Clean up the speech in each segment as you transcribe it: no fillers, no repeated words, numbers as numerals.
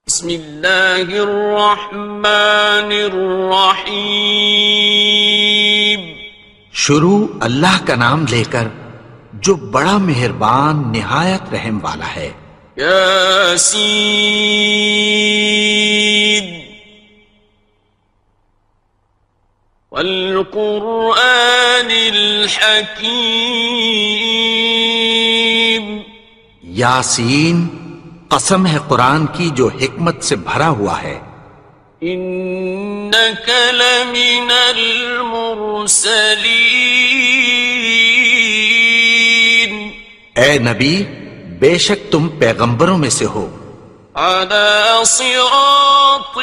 بسم اللہ الرحمن الرحیم۔ شروع اللہ کا نام لے کر جو بڑا مہربان نہایت رحم والا ہے۔ یاسین والقرآن الحکیم۔ یاسین، قسم ہے قرآن کی جو حکمت سے بھرا ہوا ہے۔ انک لمن المرسلین۔ اے نبی، بے شک تم پیغمبروں میں سے ہو۔ علی صراط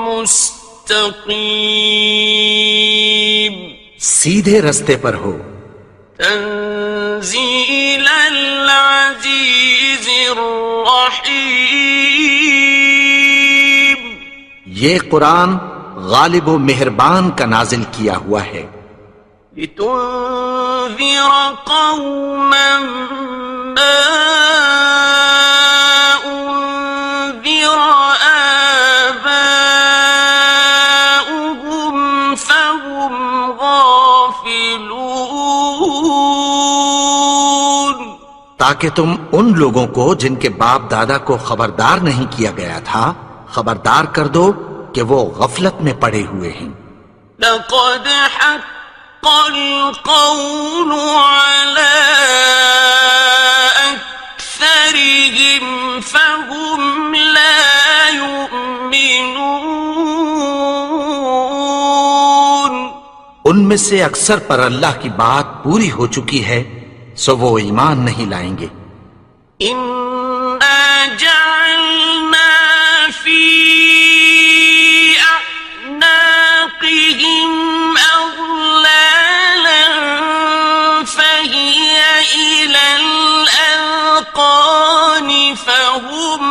مستقیم۔ سیدھے رستے پر ہو۔ تنزیل العزیز الرحیم۔ یہ قرآن غالب و مہربان کا نازل کیا ہوا ہے۔ لتنذر قوما ما انذر آباؤهم فهم غافلون۔ تاکہ تم ان لوگوں کو جن کے باپ دادا کو خبردار نہیں کیا گیا تھا خبردار کر دو کہ وہ غفلت میں پڑے ہوئے ہیں۔ لقد حق القول على أكثرهم فهم لا يؤمنون۔ ان میں سے اکثر پر اللہ کی بات پوری ہو چکی ہے سو وہ ایمان نہیں لائیں گے۔ إنا جعلنا في أعناقهم أغلالا فهي إلى الأذقان فهم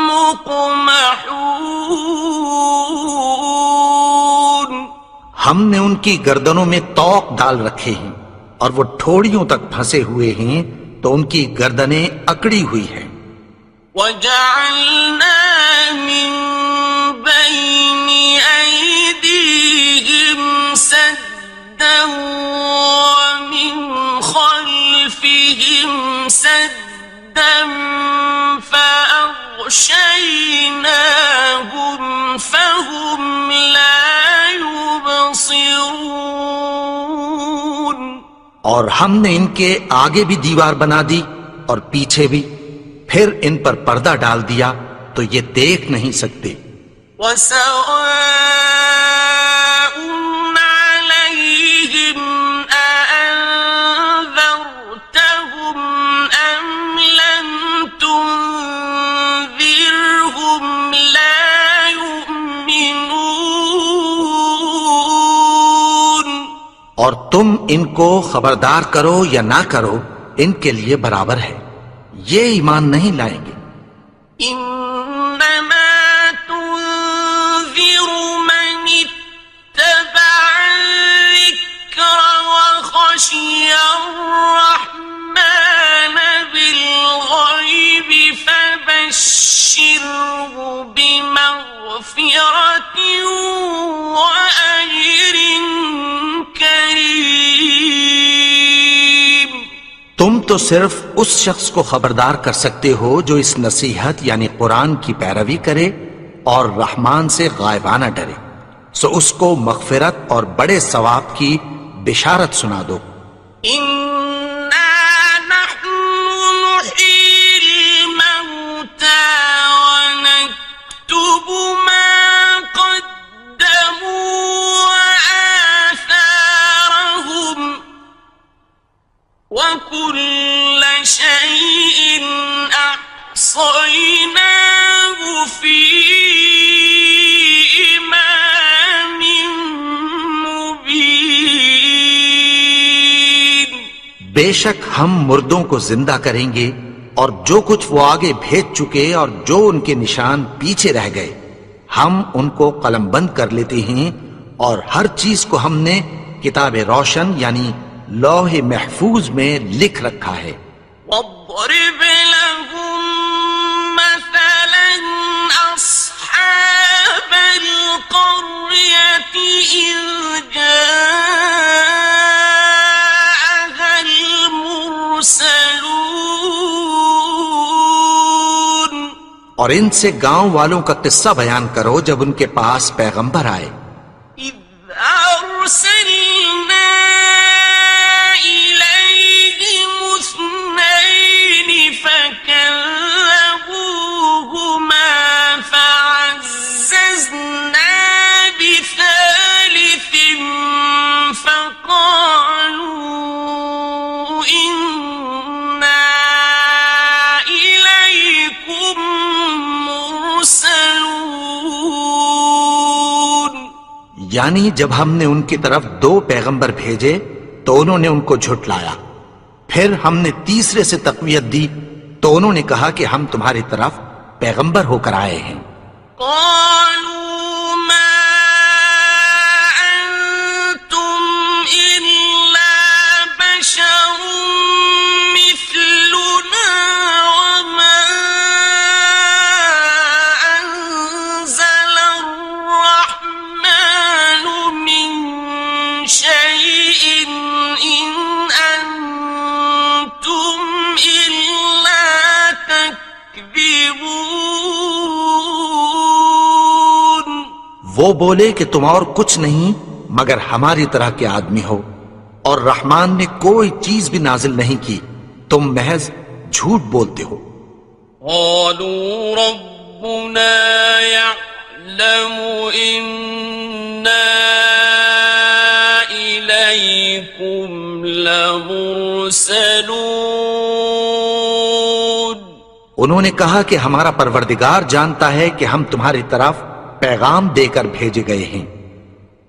مقمحون۔ ہم نے ان کی گردنوں میں طوق ڈال رکھے ہیں اور وہ ٹھوڑیوں تک پھنسے ہوئے ہیں تو ان کی گردنیں اکڑی ہوئی ہیں۔ وَجَعَلْنَا مِن بَيْنِ أَيْدِيهِمْ سَدًّا وَمِنْ خَلْفِهِمْ سَدًّا فَأَغْشَيْنَاهُمْ فَهُمْ لَا يُبْصِرُونَ۔ اور ہم نے ان کے آگے بھی دیوار بنا دی اور پیچھے بھی، پھر ان پر پردہ ڈال دیا تو یہ دیکھ نہیں سکتے۔ وَسَوَاءٌ عَلَيْهِمْ أَأَنذَرْتَهُمْ أَمْ لَمْ تُنذِرْهُمْ لَا يُؤْمِنُونَ۔ اور تم ان کو خبردار کرو یا نہ کرو ان کے لیے برابر ہے، یہ ایمان نہیں لائیں گے۔ إنما تنذر من اتبع الذكر وخشي الرحمن بالغيب فبشره بمغفرة وأجر كريم۔ تم تو صرف اس شخص کو خبردار کر سکتے ہو جو اس نصیحت یعنی قرآن کی پیروی کرے اور رحمان سے غائبانہ ڈرے، سو اس کو مغفرت اور بڑے ثواب کی بشارت سنا دو۔ إنا نحن نحيي الموتى ونكتب ما قدموا وآثارهم وكل شيء أحصيناه في إمام مبين۔ بے شک ہم مردوں کو زندہ کریں گے اور جو کچھ وہ آگے بھیج چکے اور جو ان کے نشان پیچھے رہ گئے ہم ان کو قلم بند کر لیتے ہیں، اور ہر چیز کو ہم نے کتاب روشن یعنی لوح محفوظ میں لکھ رکھا ہے۔ واضرب لهم مثلا اور ان سے گاؤں والوں کا قصہ بیان کرو جب ان کے پاس پیغمبر آئے. إذ أرسلنا إليهم اثنين فكذبوهما فعززنا بثالث فقالوا إنا إليكم مرسلون. یعنی جب ہم نے ان کی طرف 2 پیغمبر بھیجے تو انہوں نے ان کو جھٹلایا. پھر ہم نے تیسرے سے تقویت دی تو انہوں نے کہا کہ ہم تمہاری طرف پیغمبر ہو کر آئے ہیں. قالوا ما أنتم إلا بشر مثلنا وما أنزل الرحمن من شيء إن أنتم إلا تكذبون. وہ بولے کہ تم اور کچھ نہیں مگر ہماری طرح کے آدمی ہو اور رحمان نے کوئی چیز بھی نازل نہیں کی، تم محض جھوٹ بولتے ہو. قالوا ربنا يعلم إنا إليكم لمرسلون. انہوں نے کہا کہ ہمارا پروردگار جانتا ہے کہ ہم تمہاری طرف پیغام دے کر بھیجے گئے ہیں.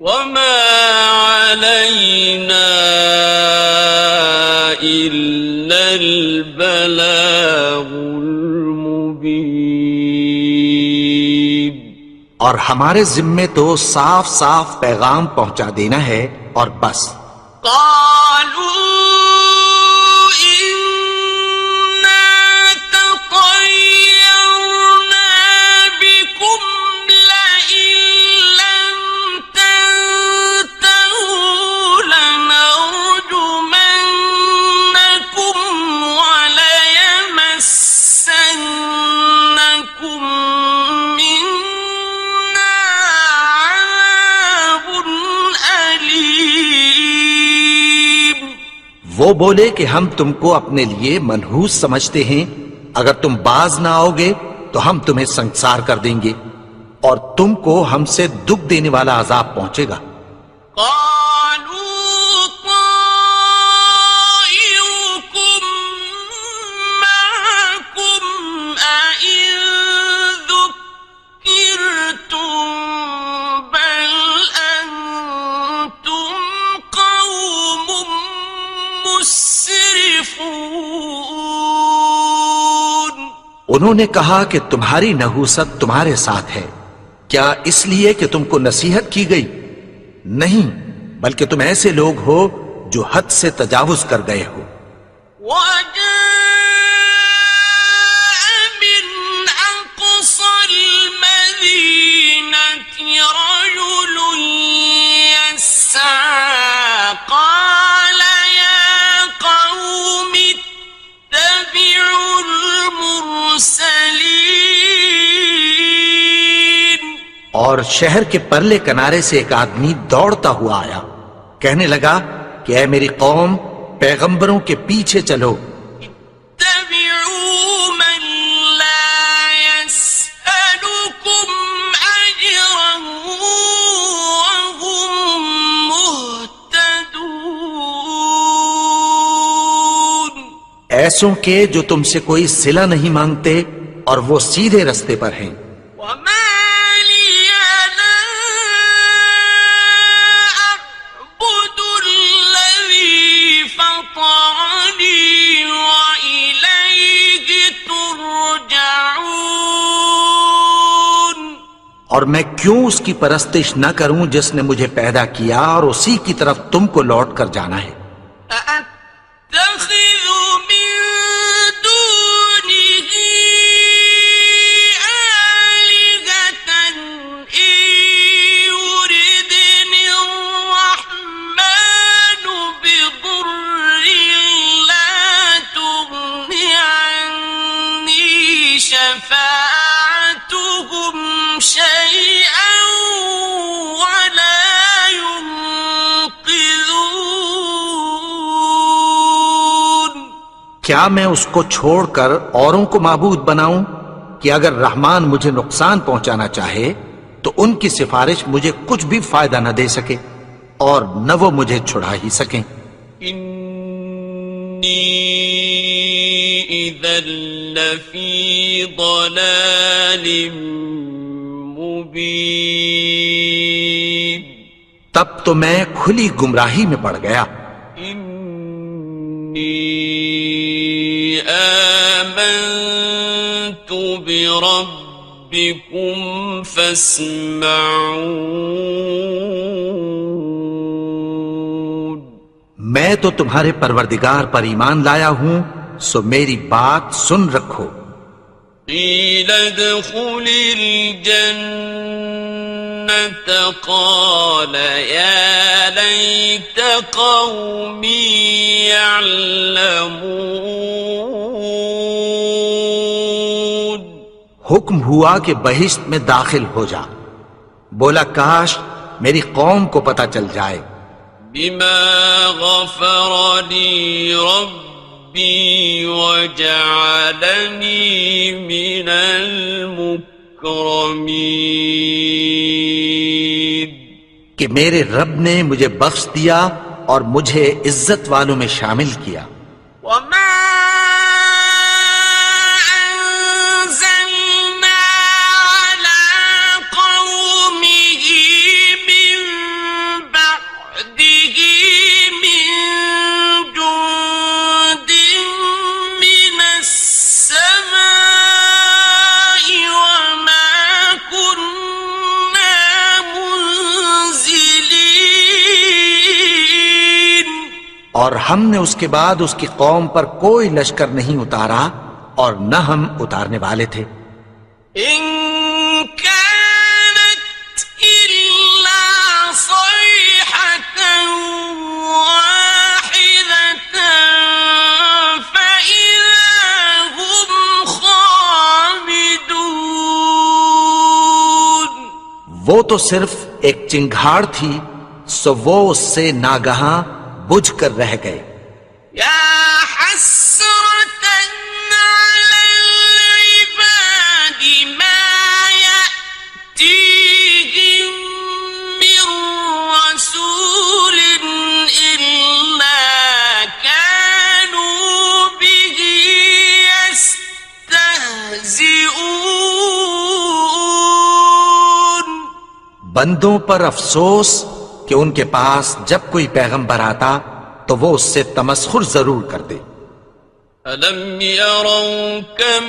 وما علينا إلا البلاغ المبين. اور ہمارے ذمے تو صاف صاف پیغام پہنچا دینا ہے اور بس. قالوا إنا تطيرنا بكم لئن لم تنتهوا لنرجمنكم وليمسنكم منا عذاب أليم. وہ بولے کہ ہم تم کو اپنے لیے منحوس سمجھتے ہیں، اگر تم باز نہ آؤ گے تو ہم تمہیں سنسار کر دیں گے اور تم کو ہم سے دکھ دینے والا عذاب پہنچے گا. قالوا طائركم معكم أئن ذكرتم بل أنتم قوم مسرفون. انہوں نے کہا کہ تمہاری نحوست تمہارے ساتھ ہے، کیا اس لیے کہ تم کو نصیحت کی گئی؟ نہیں، بلکہ تم ایسے لوگ ہو جو حد سے تجاوز کر گئے ہو. وجاء من أقصى المدينة رجل يسعى قال يا قوم اتبعوا المرسلين. اور شہر کے پرلے کنارے سے ایک آدمی دوڑتا ہوا آیا، کہنے لگا کہ اے میری قوم، پیغمبروں کے پیچھے چلو. اتبعوا من لا يسألكم أجرا وهم مهتدون. ایسوں کے جو تم سے کوئی صلہ نہیں مانگتے اور وہ سیدھے رستے پر ہیں. وما لي لا أعبد الذي فطرني وإليه ترجعون. اور میں کیوں اس کی پرستش نہ کروں جس نے مجھے پیدا کیا اور اسی کی طرف تم کو لوٹ کر جانا ہے. أأتخذ من دونه آلهة إن يردني الرحمن بضر لا تغن عني شفاعتهم کیا میں اس کو چھوڑ کر اوروں کو معبود بناؤں کہ اگر رحمان مجھے نقصان پہنچانا چاہے تو ان کی سفارش مجھے کچھ بھی فائدہ نہ دے سکے اور نہ وہ مجھے چھڑا ہی سکیں؟ انی اذا لفی ضلال مبین، تب تو میں کھلی گمراہی میں پڑ گیا۔ انی آمنت بربکم فاسمعون، میں تو تمہارے پروردگار پر ایمان لایا ہوں، سو میری بات سن رکھو۔ قیل ادخل الجنة قال یا لیت قومی یعلمون، حکم ہوا کہ بہشت میں داخل ہو جا، بولا کاش میری قوم کو پتہ چل جائے۔ بما غفر لی ربی وجعلنی من المکرمین، کہ میرے رب نے مجھے بخش دیا اور مجھے عزت والوں میں شامل کیا۔ وما أنزلنا على قومه من بعده من جند من السماء وما كنا منزلين، اور ہم نے اس کے بعد اس کی قوم پر کوئی لشکر نہیں اتارا اور نہ ہم اتارنے والے تھے۔ إن كانت إلا صيحة واحدة فإذا هم خامدون، وہ تو صرف ایک چنگھاڑ تھی، سو وہ اس سے ناگہاں بجھ کر رہ گئے۔ يا حسرة على العباد ما يأتيهم من رسول إلا كانوا به يستهزئون، بندوں پر افسوس کہ ان کے پاس جب کوئی پیغمبر آتا تو وہ اس سے تمسخر ضرور کر دے۔ ألم يروا كم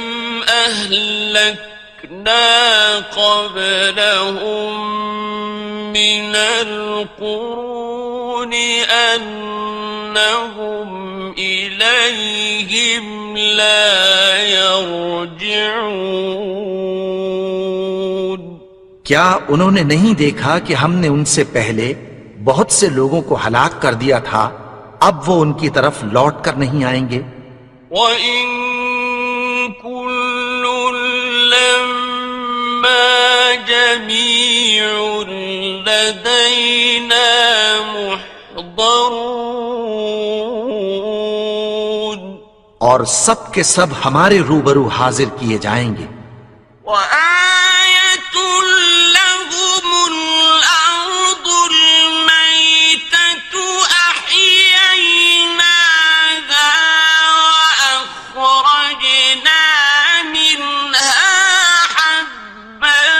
أهلكنا قبلهم من القرون أنهم إليهم لا يرجعون، کیا انہوں نے نہیں دیکھا کہ ہم نے ان سے پہلے بہت سے لوگوں کو ہلاک کر دیا تھا، اب وہ ان کی طرف لوٹ کر نہیں آئیں گے؟ وَإِن كُلٌّ لَّمَّا جَمِيعٌ لَّدَيْنَا مُحْضَرُونَ، اور سب کے سب ہمارے روبرو حاضر کیے جائیں گے۔ وَآيَةٌ لَّهُمُ الْأَرْضُ الْمَيْتَةُ أَحْيَيْنَاهَا وَأَخْرَجْنَا مِنْهَا حَبًّا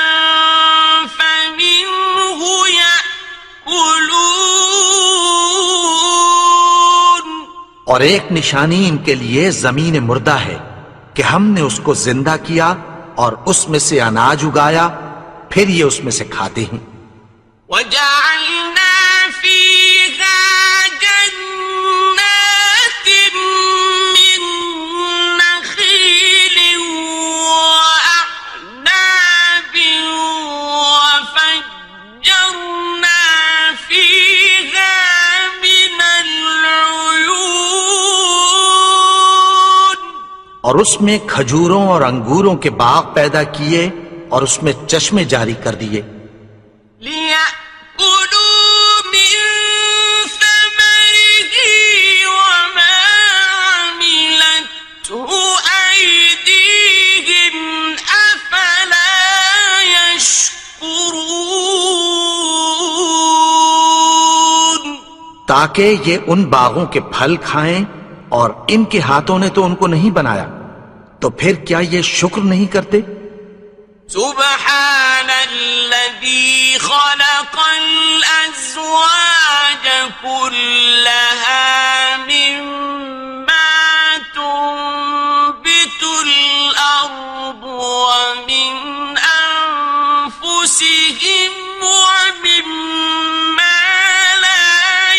فَمِنْهُ يَأْكُلُونَ، اور ایک نشانی ان کے لیے زمین مردہ ہے کہ ہم نے اس کو زندہ کیا اور اس میں سے اناج اگایا، پھر یہ اس میں سے کھاتے ہیں۔ وَجَعَلْنَا فِيهَا جَنَّاتٍ مِّن نَّخِيلٍ وَأَعْنَابٍ وَفَجَّرْنَا فِيهَا مِنَ الْعُيُونِ، اور اس میں کھجوروں اور انگوروں کے باغ پیدا کیے اور اس میں چشمے جاری کر دیے۔ لِيَأْكُلُوا مِن ثَمَرِهِ وَمَا عَمِلَتْهُ تاکہ یہ ان باغوں کے پھل کھائیں، اور ان کے ہاتھوں نے تو ان کو نہیں بنایا، تو پھر کیا یہ شکر نہیں کرتے؟ سبحان الذي خلق الأزواج كلها مما تنبت الأرض ومن أنفسهم ومما لا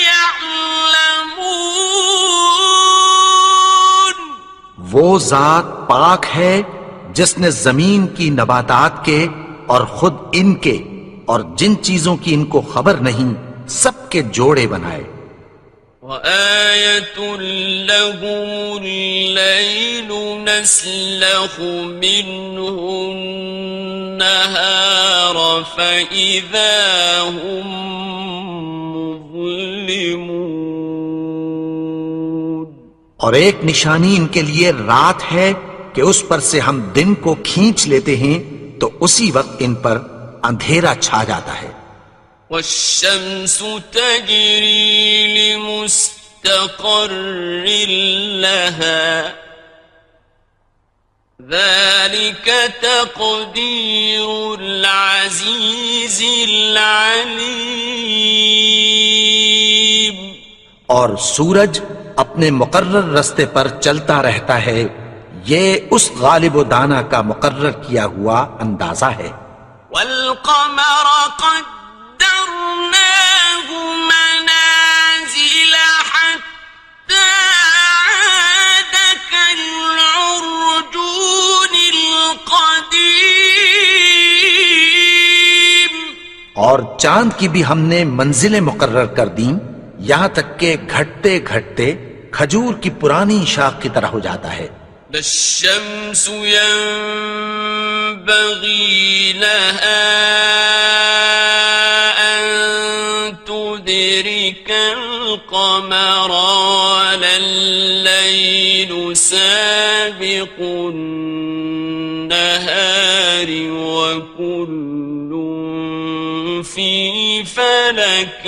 يعلمون. وہ ذات پاک ہے جس نے زمین کی نباتات کے اور خود ان کے اور جن چیزوں کی ان کو خبر نہیں سب کے جوڑے بنائے. وآية لهم الليل نسلخ منه النهار فإذا هم مظلمون. اور ایک نشانی ان کے لیے رات ہے کہ اس پر سے ہم دن کو کھینچ لیتے ہیں تو اسی وقت ان پر اندھیرا چھا جاتا ہے. والشمس تجري لمستقر لها ذلك تقدير العزيز العليم. اور سورج اپنے مقرر رستے پر چلتا رہتا ہے، یہ اس غالب و دانا کا مقرر کیا ہوا اندازہ ہے. والقمر قدرناه منازل حتى عاد كالعرجون القديم. اور چاند کی بھی ہم نے منزلیں مقرر کر دیں، یہاں تک کہ گھٹتے گھٹتے کھجور کی پرانی شاخ کی طرح ہو جاتا ہے. لا الشمس ينبغي لها أن تدرك القمر ولا الليل سابق النهار وكل في فلك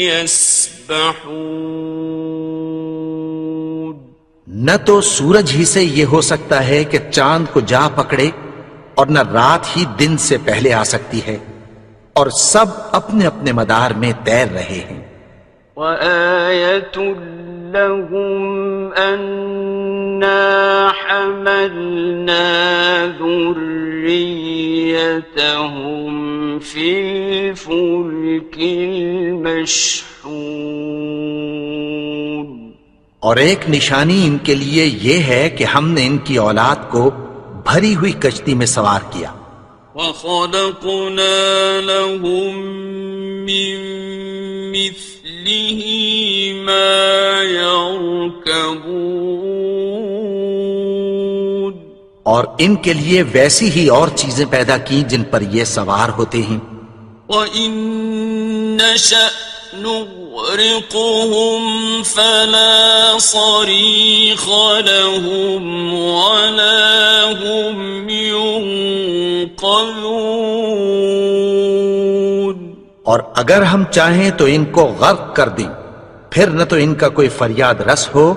يسبحون. نہ تو سورج ہی سے یہ ہو سکتا ہے کہ چاند کو جا پکڑے، اور نہ رات ہی دن سے پہلے آ سکتی ہے، اور سب اپنے اپنے مدار میں تیر رہے ہیں. وآية لهم أنا حملنا ذريتهم في الفلك المشحون. اور ایک نشانی ان کے لیے یہ ہے کہ ہم نے ان کی اولاد کو بھری ہوئی کشتی میں سوار کیا. وَخَلَقْنَا لَهُم مِّن مِّثْلِهِ مَا يَرْكَبُونَ. اور ان کے لیے ویسی ہی اور چیزیں پیدا کی جن پر یہ سوار ہوتے ہیں. وَإِن نَّشَأْ نغرقهم فلا صريخ لهم ولا هم ينقذون. اور اگر ہم چاہیں تو ان کو غرق کر دیں، پھر نہ تو ان کا کوئی فریاد رس ہو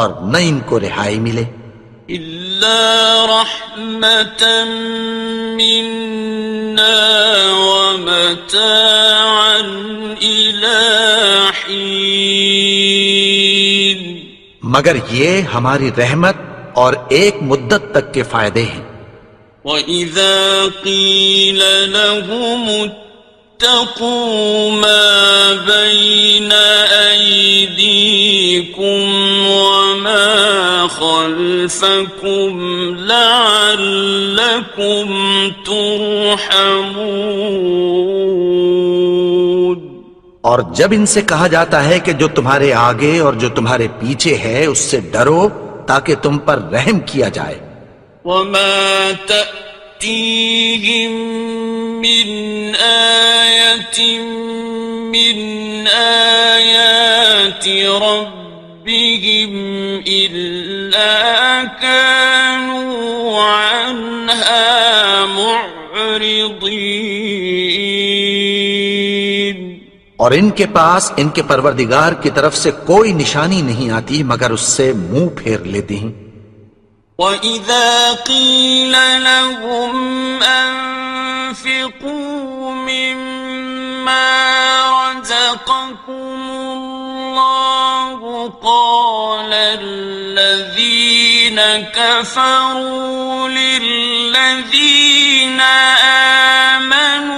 اور نہ ان کو رہائی ملے. إلا رحمة منا ومتاعا إلى حين. مگر یہ ہماری رحمت اور ایک مدت تک کے فائدے ہیں. وَإِذَا قِيلَ لَهُمُ اتَّقُوا مَا بَيْنَ أَيْدِيكُمْ وَمَا خَلْفَكُمْ لَعَلَّكُمْ تُرْحَمُونَ. اور جب ان سے کہا جاتا ہے کہ جو تمہارے آگے اور جو تمہارے پیچھے ہے اس سے ڈرو تاکہ تم پر رحم کیا جائے. وَمَا تَأْتِيهِم مِّنْ آيَةٍ مِّنْ آيَاتِ رَبِّهِمْ إِلَّا كَانُوا عَنْهَا مُعْرِضِينَ. اور ان کے پاس ان کے پروردگار کی طرف سے کوئی نشانی نہیں آتی مگر اس سے منہ پھیر لیتے ہیں۔ وَإِذَا قِيلَ لَهُمْ أَنفِقُوا مِمَّا رَزَقَكُمُ اللَّهُ قَالَ الَّذِينَ كَفَرُوا لِلَّذِينَ آمنوا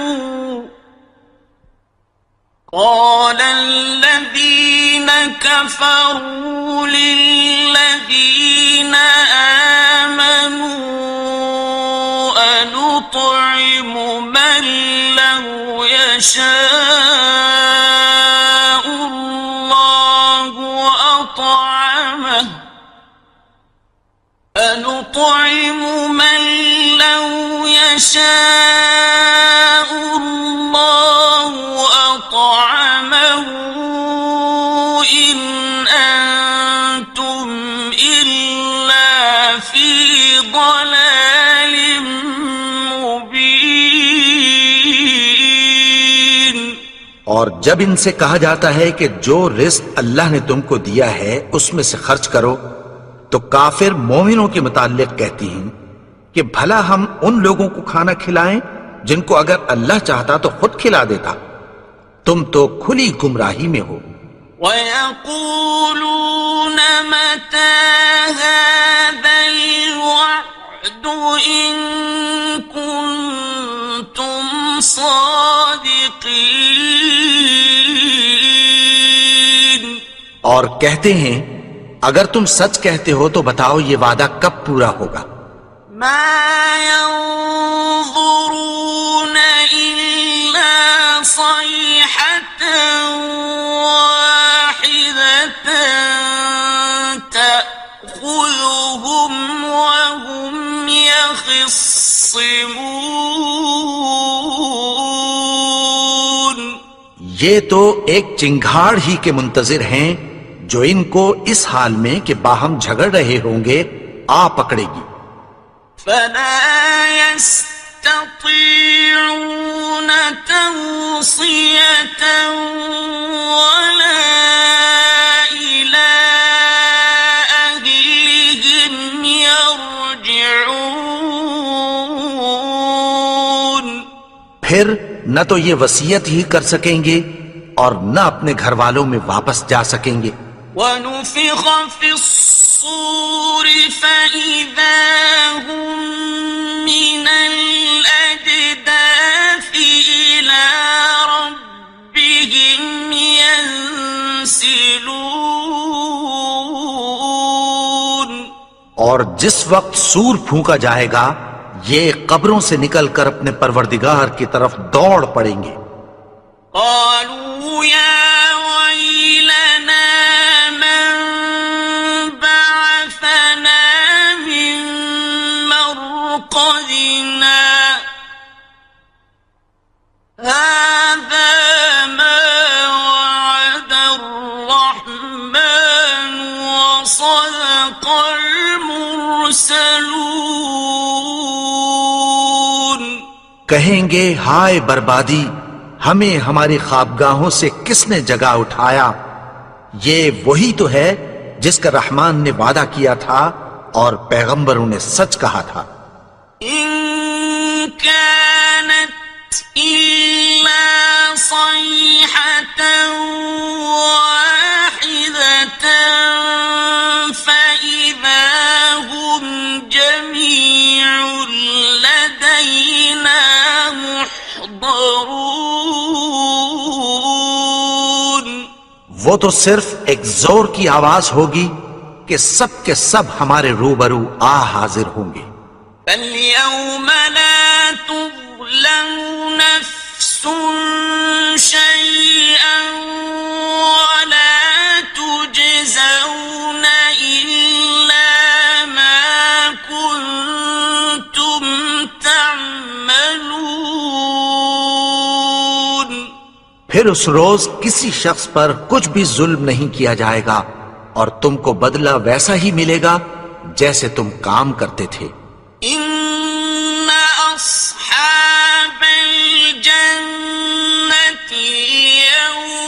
أنطعم من لو يشاء الله أطعمه أنطعم من لو يشاء الله أطعمه إن أنتم إلا في ضلال مبين۔ اور جب ان سے کہا جاتا ہے کہ جو رزق اللہ نے تم کو دیا ہے اس میں سے خرچ کرو، تو کافر مومنوں کے متعلق کہتی ہیں کہ بھلا ہم ان لوگوں کو کھانا کھلائیں جن کو اگر اللہ چاہتا تو خود کھلا دیتا، تم تو کھلی گمراہی میں ہو۔ وَيَقُولُونَ مَتَى هَذَا الْوَعْدُ إِن كُنتُمْ صَادِقِينَ۔ اور کہتے ہیں اگر تم سچ کہتے ہو تو بتاؤ یہ وعدہ کب پورا ہوگا؟ مَا يَنظُرُونَ إِلَّا صَيْحَةً وَاحِدَةً تَأْخُذُهُمْ وَهُمْ يَخِصِّمُونَ۔ یہ تو ایک چنگھاڑ ہی کے منتظر ہیں جو ان کو اس حال میں کہ باہم جھگڑ رہے ہوں گے آ پکڑے گی۔ فَلَا يَسْتَطِيعُونَ تَوْصِيَةً وَلَا إِلَىٰ أَهْلِهِمْ يَرْجِعُونَ۔ پھر نہ تو یہ وصیت ہی کر سکیں گے اور نہ اپنے گھر والوں میں واپس جا سکیں گے۔ وَنُفِخَ فِي الصُّورِ فَإِذَا هُم مِّنَ الْأَجْدَاثِ إِلَىٰ رَبِّهِمْ يَنسِلُونَ۔ اور جس وقت سور پھونکا جائے گا یہ قبروں سے نکل کر اپنے پروردگار کی طرف دوڑ پڑیں گے۔ قالوا يا ويلنا من بعثنا من مرقدنا هذا ما وعد الرحمن وصدق المرسلون۔ کہیں گے ہائے بربادی، ہمیں ہماری خوابگاہوں سے کس نے جگا اٹھایا؟ یہ وہی تو ہے جس کا رحمان نے وعدہ کیا تھا اور پیغمبروں نے سچ کہا تھا۔ إن كانت إلا صيحة واحدة فإذا هم جميع لدينا محضرون۔ وہ تو صرف ایک زور کی آواز ہوگی کہ سب کے سب ہمارے روبرو آ حاضر ہوں گے۔ فَالْيَوْمَ لَا تُظْلَمُ نَفْسٌ شَيْئًا وَلَا تُجْزَوْنَ إِلَّا مَا كُنتُمْ تَعْمَلُونَ۔ پھر اس روز کسی شخص پر کچھ بھی ظلم نہیں کیا جائے گا اور تم کو بدلہ ویسا ہی ملے گا جیسے تم کام کرتے تھے۔ إِنَّ أَصْحَابَ الْجَنَّةِ الْيَوْمَ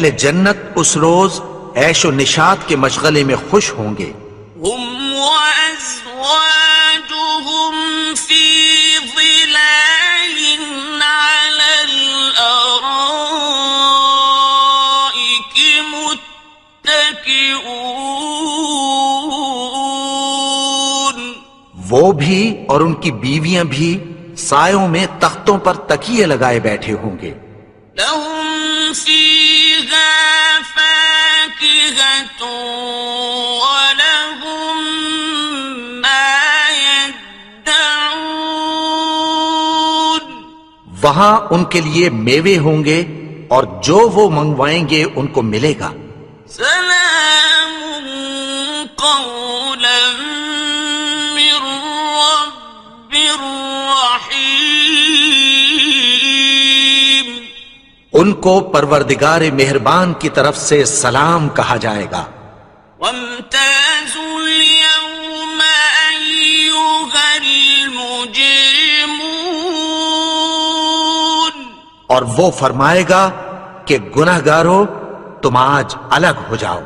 اہل جنت اس روز عیش و نشاط کے مشغلے میں خوش ہوں گے. هم وأزواجهم في ظلال على الأرائك متكئون. وہ بھی اور ان کی بیویاں بھی سایوں میں تختوں پر تکیے لگائے بیٹھے ہوں گے. لهم فيها فاكهة ولهم ما يدعون. وہاں ان کے لیے میوے ہوں گے اور جو وہ منگوائیں گے ان کو ملے گا. سلام قولا من رب رحيم. ان کو پروردگار مہربان کی طرف سے سلام کہا جائے گا. وامتازوا اليوم أيها المجرمون. اور وہ فرمائے گا کہ گناہگارو تم آج الگ ہو جاؤ.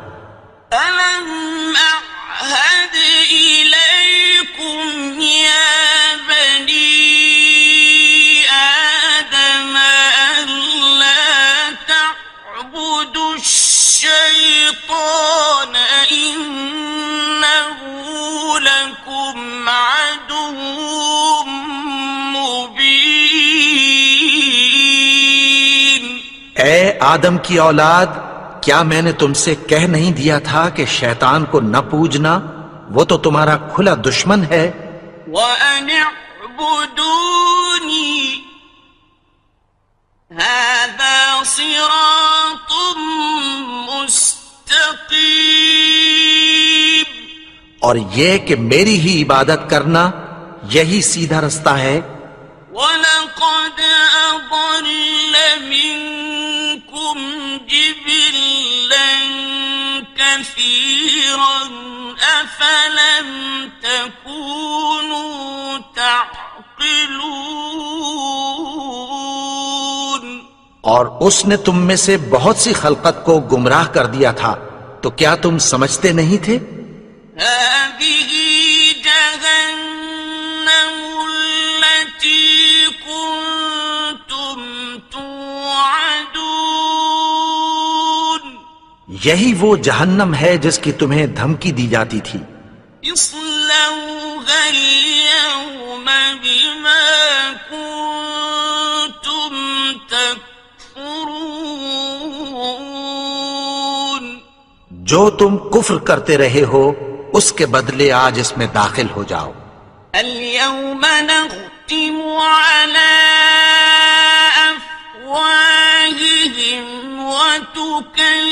ألم أعهد إليكم يا بني آدم ألا تعبدوا الشيطان إنه لكم عدو مبين. اے آدم کی اولاد، کیا میں نے تم سے کہہ نہیں دیا تھا کہ شیطان کو نہ پوجنا؟ وہ تو تمہارا کھلا دشمن ہے. وَأَنِ اعْبُدُونِي هَذَا صِرَاطٌ مُسْتَقِيمٌ. اور یہ کہ میری ہی عبادت کرنا یہی سیدھا رستہ ہے. وَلَقَدْ أَضَلَّ مِنكُمْ جِبِلًّا كَثِيرًا أَفَلَمْ تَكُونُوا تَعْقِلُونَ. اور اس نے تم میں سے بہت سی خلقت کو گمراہ کر دیا تھا، تو کیا تم سمجھتے نہیں تھے؟ هذه جهنم التي كنتم توعدون. یہی وہ جہنم ہے جس کی تمہیں دھمکی دی جاتی تھی. اصلوها اليوم بما كنتم تكفرون. جو تم کفر کرتے رہے ہو اس کے بدلے آج اس میں داخل ہو جاؤ. اليوم نختم على أفواههم وتكلمنا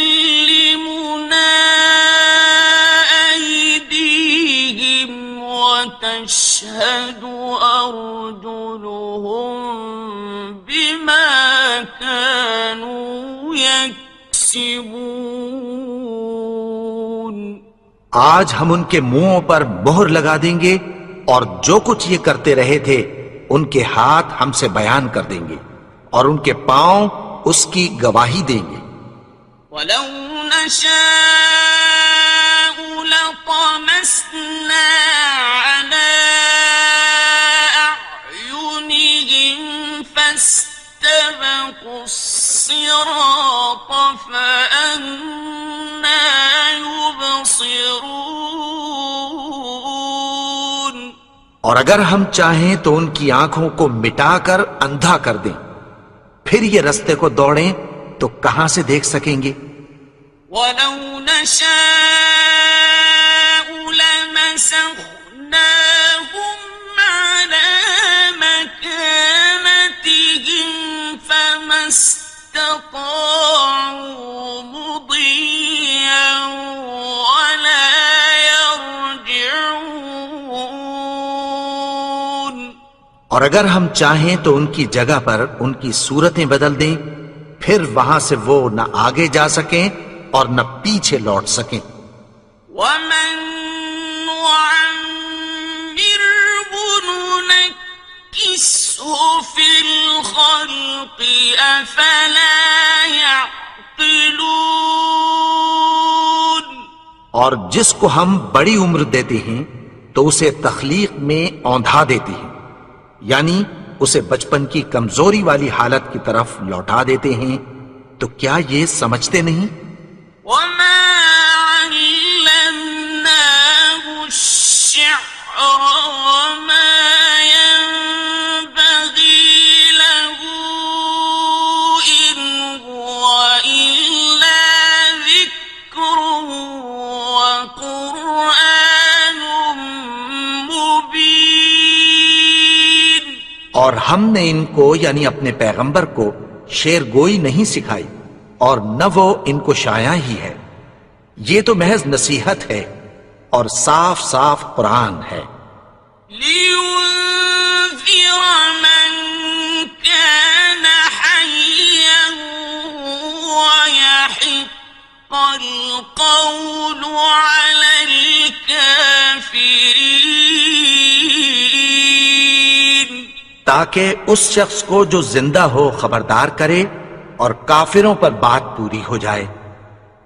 أيديهم وتشهد أرجلهم بما كانوا يكسبون. آج ہم ان کے منہوں پر مہر لگا دیں گے اور جو کچھ یہ کرتے رہے تھے ان کے ہاتھ ہم سے بیان کر دیں گے اور ان کے پاؤں اس کی گواہی دیں گے. ولو نشاء لطمسنا على أعينهم فاستبقوا الصراط فأنى يبصرون. اور اگر ہم چاہیں تو ان کی آنکھوں کو مٹا کر اندھا کر دیں، پھر یہ رستے کو دوڑیں تو کہاں سے دیکھ سکیں گے؟ ولو نشاء لمسخناهم على مكانتهم فما استطاعوا مضيا ولا يرجعون. اور اگر ہم چاہیں تو ان کی جگہ پر ان کی صورتیں بدل دیں، پھر وہاں سے وہ نہ آگے جا سکیں اور نہ پیچھے لوٹ سکیں. ومن نعمره ننكسه في الخلق أفلا يعقلون. اور جس کو ہم بڑی عمر دیتے ہیں تو اسے تخلیق میں اوندھا دیتے ہیں، یعنی اسے بچپن کی کمزوری والی حالت کی طرف لوٹا دیتے ہیں، تو کیا یہ سمجھتے نہیں؟ وما علمناه الشعر وما ينبغي له إن هو إلا ذكر وقرآن مبين. اور ہم نے ان کو یعنی اپنے پیغمبر کو شعر گوئی نہیں سکھائی، اور نہ وہ ان کو شایع ہی ہے، یہ تو محض نصیحت ہے اور صاف صاف قرآن ہے، لينذر من كان حيا ويحق القول على الكافرين. تاکہ اس شخص کو جو زندہ ہو خبردار کرے اور کافروں پر بات پوری ہو جائے.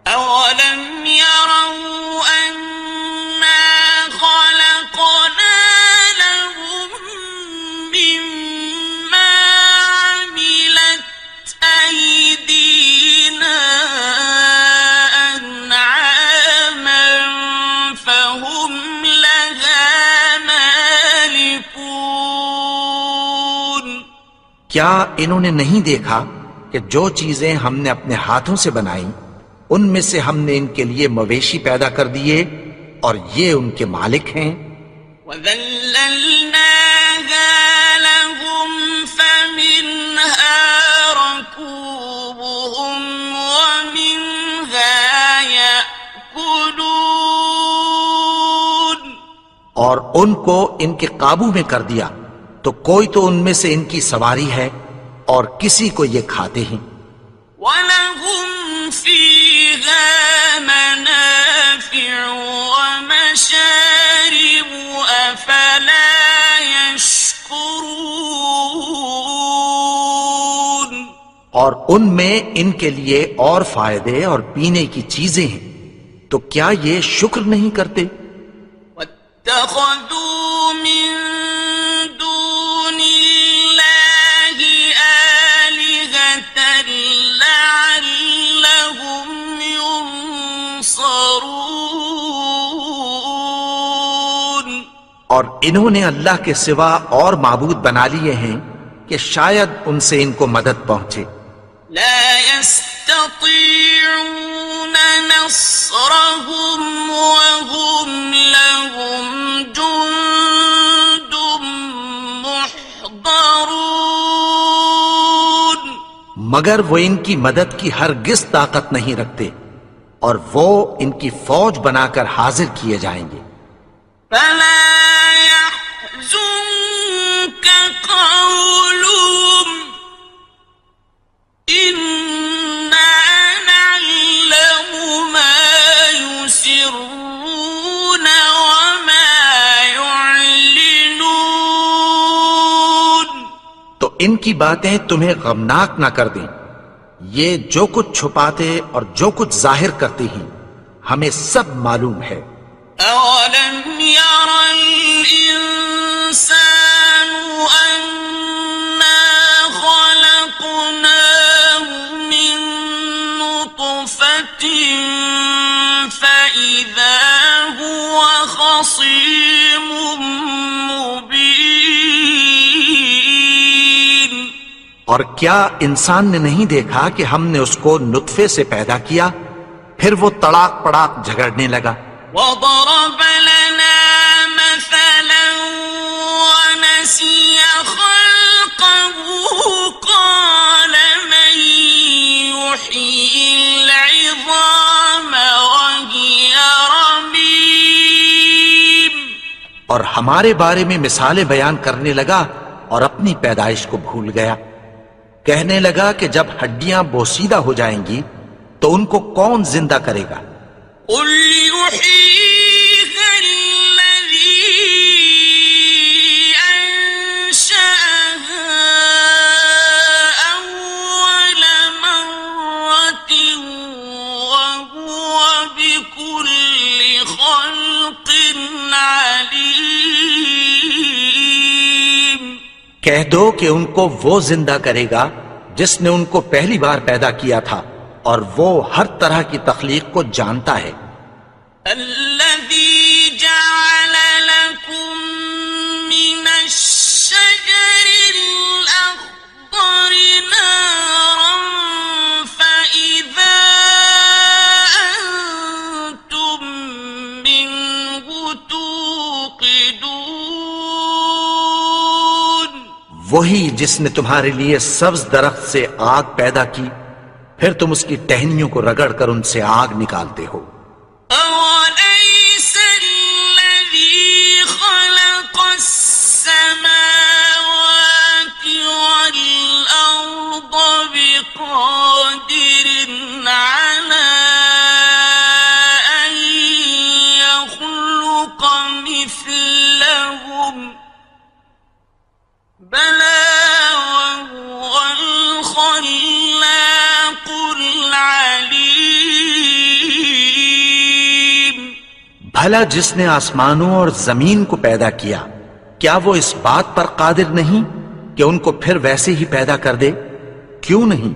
أولم يروا أنا خلقنا لهم مما عملت أيدينا أنعاما فهم لها مالكون. کیا انہوں نے نہیں دیکھا کہ جو چیزیں ہم نے اپنے ہاتھوں سے بنائی ان میں سے ہم نے ان کے لیے مویشی پیدا کر دیے اور یہ ان کے مالک ہیں. وَذَلَّلْنَاهَا لَهُمْ فَمِنْهَا رَكُوبُهُمْ وَمِنْهَا يَأْكُلُونَ. اور ان کو ان کے قابو میں کر دیا تو کوئی تو ان میں سے ان کی سواری ہے اور کسی کو یہ کھاتے ہیں. وَلَهُمْ فِيهَا مَنَافِعُ وَمَشَارِبُ أَفَلَا يَشْكُرُونَ. اور ان میں ان کے لیے اور فائدے اور پینے کی چیزیں ہیں، تو کیا یہ شکر نہیں کرتے؟ وَاتَّخَذُوا مِن دُونِ اللَّهِ آلِهَةً لَعَلَّهُمْ يُنصَرُونَ. اور انہوں نے اللہ کے سوا اور معبود بنا لیے ہیں کہ شاید ان سے ان کو مدد پہنچے. لا يستطيعون نصرهم وهم لهم جند محضرون. مگر وہ ان کی مدد کی ہرگز طاقت نہیں رکھتے اور وہ ان کی فوج بنا کر حاضر کیے جائیں گے. فلا يحزنك قولهم إنا نعلم ما يسرون وما يعلنون. تو ان کی باتیں تمہیں غمناک نہ کر دیں، یہ جو کچھ چھپاتے اور جو کچھ ظاہر کرتے ہیں ہمیں سب معلوم ہے. أولم ير الإنسان أنا خلقناه من نطفة فإذا هو خصيم مبين. اور کیا انسان نے نہیں دیکھا کہ ہم نے اس کو نطفے سے پیدا کیا، پھر وہ تڑاک پڑاک جھگڑنے لگا. وضرب لنا مثلا ونسي خلقه قال من يحيي العظام وهي رميم. اور ہمارے بارے میں مثالیں بیان کرنے لگا اور اپنی پیدائش کو بھول گیا. کہنے لگا کہ جب ہڈیاں بوسیدہ ہو جائیں گی تو ان کو کون زندہ کرے گا؟ قل يحييها الذي أنشأها أول مرة کہہ دو کہ ان کو وہ زندہ کرے گا جس نے ان کو پہلی بار پیدا کیا تھا، اور وہ ہر طرح کی تخلیق کو جانتا ہے۔ الذي جعل لكم من الشجر الأخضر نارا فإذا أنتم منه توقدون، وہی جس نے تمہارے لیے سبز درخت سے آگ پیدا کی، پھر تم اس کی ٹہنیوں کو رگڑ کر ان سے آگ نکالتے ہو۔ أوليس الذي خلق السماوات والأرض بقادر على أن يخلق مثلهم، بلى وهو الخلاق العليم۔ بھلا جس نے آسمانوں اور زمین کو پیدا کیا، کیا وہ اس بات پر قادر نہیں کہ ان کو پھر ویسے ہی پیدا کر دے؟ کیوں نہیں؟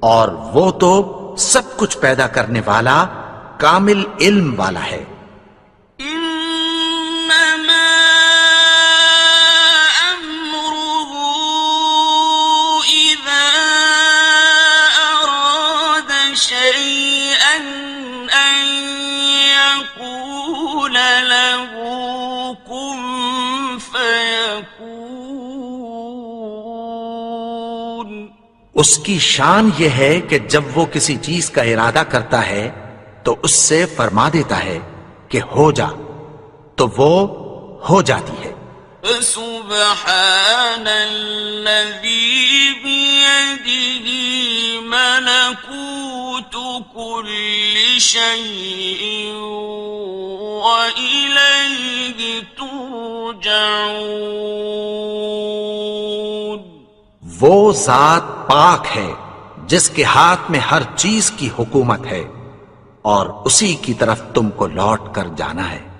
اور وہ تو سب کچھ پیدا کرنے والا، کامل علم والا ہے۔ إنما أمره إذا أراد شيئا أن يقول له كن فيكون۔ اس کی شان یہ ہے کہ جب وہ کسی چیز کا ارادہ کرتا ہے تو اس سے فرما دیتا ہے کہ ہو جا، تو وہ ہو جاتی ہے۔ فسبحان الذي بيده ملكوت كل شيء وإليه ترجعون۔ وہ ذات پاک ہے جس کے ہاتھ میں ہر چیز کی حکومت ہے، اور اسی کی طرف تم کو لوٹ کر جانا ہے۔